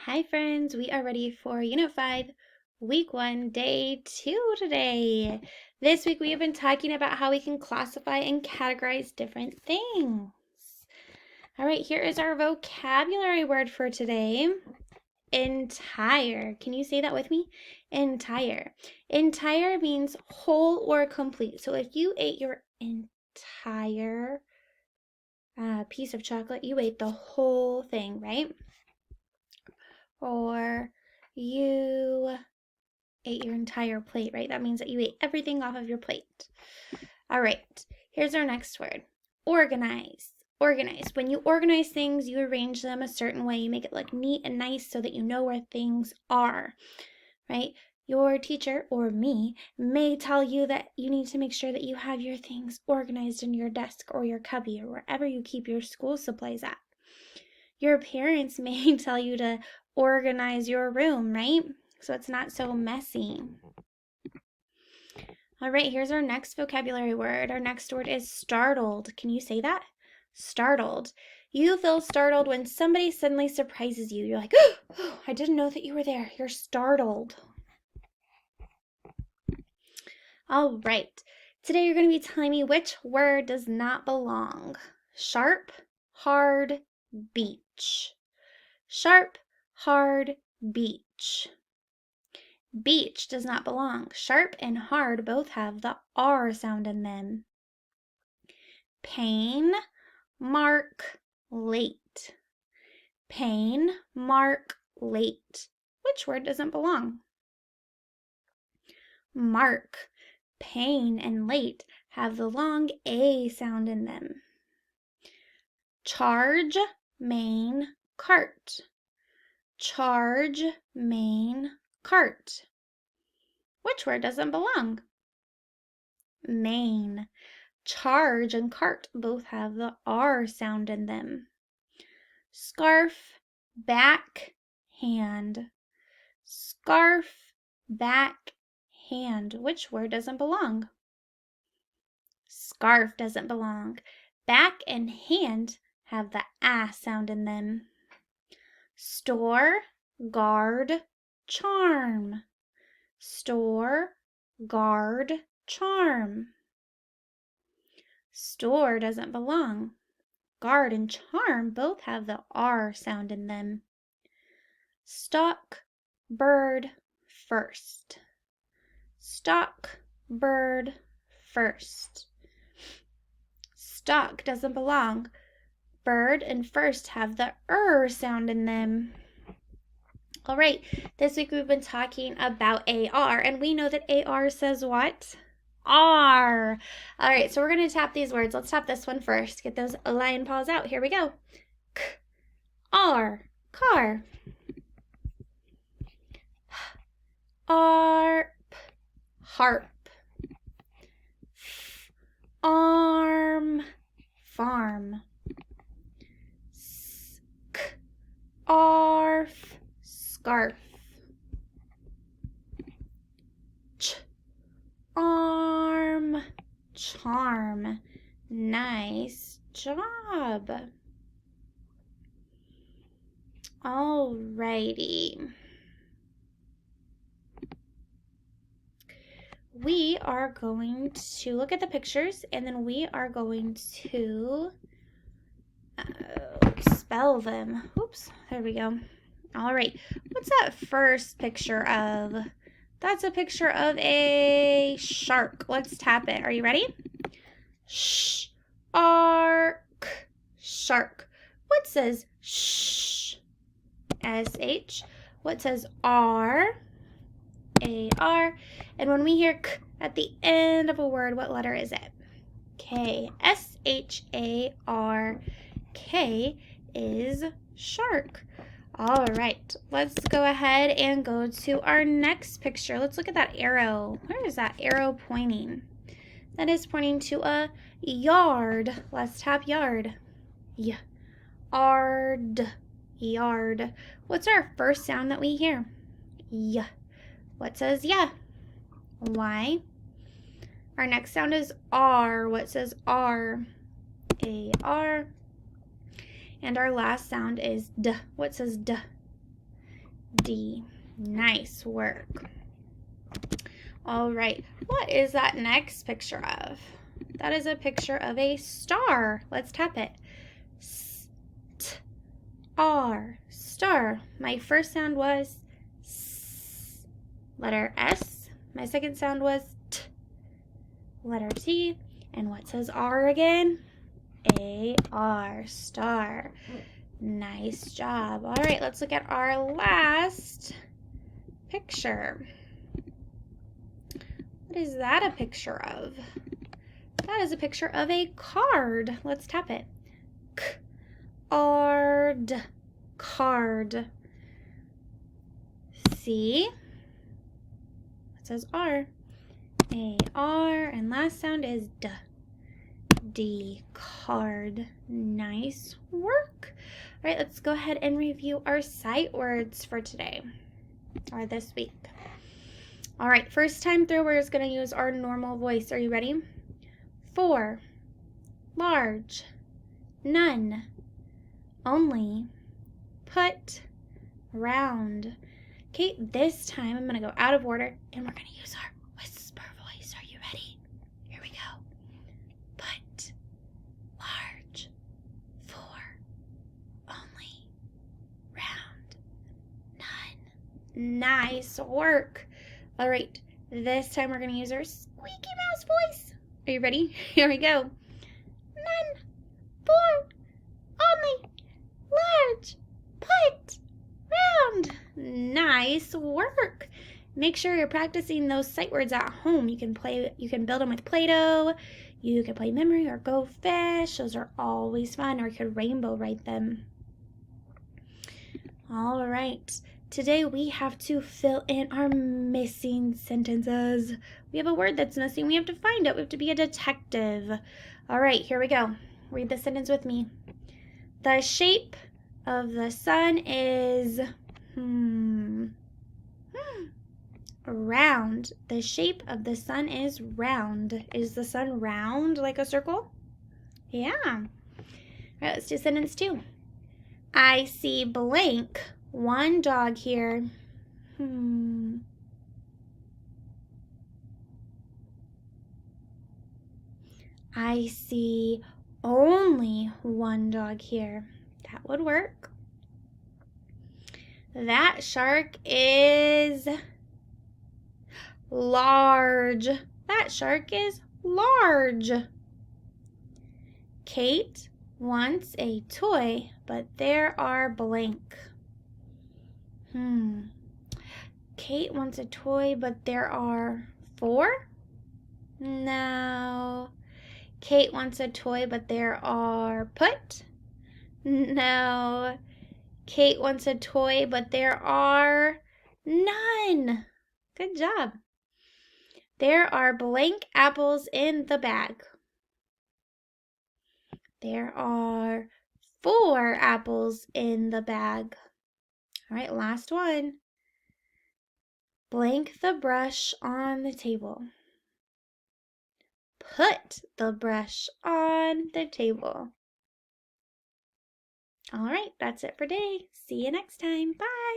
Hi friends, we are ready for Unit 5, Week 1, Day 2 today. This week we have been talking about how we can classify and categorize different things. All right, here is our vocabulary word for today. Entire. Can you say that with me? Entire. Entire means whole or complete. So if you ate your entire piece of chocolate, you ate the whole thing, right? Or you ate your entire plate, right? That means that you ate everything off of your plate. All right, here's our next word. Organize. Organize. When you organize things, you arrange them a certain way. You make it look neat and nice so that you know where things are, right? Your teacher or me may tell you that you need to make sure that you have your things organized in your desk or your cubby or wherever you keep your school supplies at. Your parents may tell you to organize your room, right? So it's not so messy. All right, here's our next vocabulary word. Our next word is startled. Can you say that? Startled. You feel startled when somebody suddenly surprises you. You're like, oh, I didn't know that you were there. You're startled. All right, today you're going to be telling me which word does not belong. Sharp, hard, beach. Sharp, hard, beach. Beach does not belong. Sharp and hard both have the R sound in them. Pain, mark, late. Pain, mark, late. Which word doesn't belong? Mark. Pain and late have the long A sound in them. Charge, main, cart. Charge, main, cart. Which word doesn't belong? Main. Charge and cart both have the R sound in them. Scarf, back, hand. Scarf, back, hand. Which word doesn't belong? Scarf doesn't belong. Back and hand have the A sound in them. Store, guard, charm. Store, guard, charm. Store doesn't belong. Guard and charm both have the R sound in them. Stock, bird, first. Stock, bird, first. Stock doesn't belong. Bird and first have the sound in them. All right, this week we've been talking about AR, and we know that AR says what? R. All right, so we're going to tap these words. Let's tap this one first. Get those lion paws out. Here we go. K, R, car. Arp, harp. F, arm, farm. Sk, arf, scarf. Ch, arm, charm. Nice job. Alrighty. We are going to look at the pictures and then we are going to spell them. Oops, there we go. All right, what's that first picture of? That's a picture of a shark. Let's tap it. Are you ready? Shark, shark. What says sh? S-H. What says R? A-R. And when we hear k at the end of a word, what letter is it? K. S-H-A-R-K is shark. All right, let's go ahead and go to our next picture. Let's look at that arrow. Where is that arrow pointing? That is pointing to a yard. Let's tap yard. Yard. Yard. What's our first sound that we hear? Y. What says yeah? Y. Our next sound is R. What says R? A-R. And our last sound is D. What says D? D. Nice work. All right, what is that next picture of? That is a picture of a star. Let's tap it. S-T-R, star. My first sound was S, letter S. My second sound was T, letter T. And what says R again? A-R, star. Nice job. All right, let's look at our last picture. What is that a picture of? That is a picture of a card. Let's tap it. Card. Card. C. It says R. A-R. And last sound is D. D. Card. Nice work. All right, let's go ahead and review our sight words for today, or this week. All right, first time through, we're just going to use our normal voice. Are you ready? For, large, none, only, put, round. Okay, this time I'm going to go out of order and we're going to use our whisper voice. Are you ready? Here we go. Put, large, for, only, round, none. Nice work. All right, this time we're going to use our squeaky mouse voice. Are you ready? Here we go. None, for, only, large, put, round. Nice work. Make sure you're practicing those sight words at home. You can build them with Play-Doh. You can play memory or go fish. Those are always fun. Or you could rainbow write them. All right. Today we have to fill in our missing sentences. We have a word that's missing. We have to find it. We have to be a detective. All right, here we go. Read the sentence with me. The shape of the sun is round. The shape of the sun is round. Is the sun round like a circle? Yeah. All right, let's do sentence 2. I see blank. One dog here. I see only one dog here. That would work. That shark is large. That shark is large. Kate wants a toy, but there are blank. Kate wants a toy, but there are 4? No. Kate wants a toy, but there are put? No. Kate wants a toy, but there are none. Good job. There are blank apples in the bag. There are 4 apples in the bag. All right, last one. Blank the brush on the table. Put the brush on the table. All right, that's it for today. See you next time. Bye.